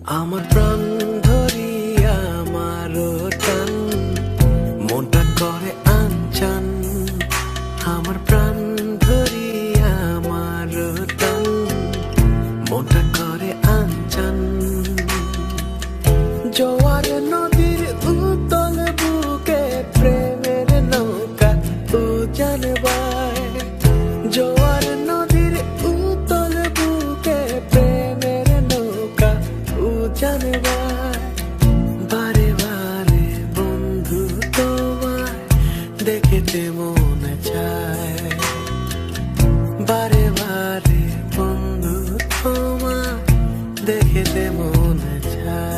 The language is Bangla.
আমার প্রাণ ধরিয়া আমার টান, মনটা করে আনচান। আমার প্রাণ ধরিয়া আমার টান, মনটা করে আনচান। জোয়ার নদীর উতল বুকে প্রেমের নৌকা উজান বায়। জোয়ার নদীর উতল বুকে প্রেমের নৌকা উজান বায়। বারে বারে বন্ধু তোমায় দেখিতে মনে চায়। বারে বারে বন্ধু তোমায় দেখিতে মনে চায়।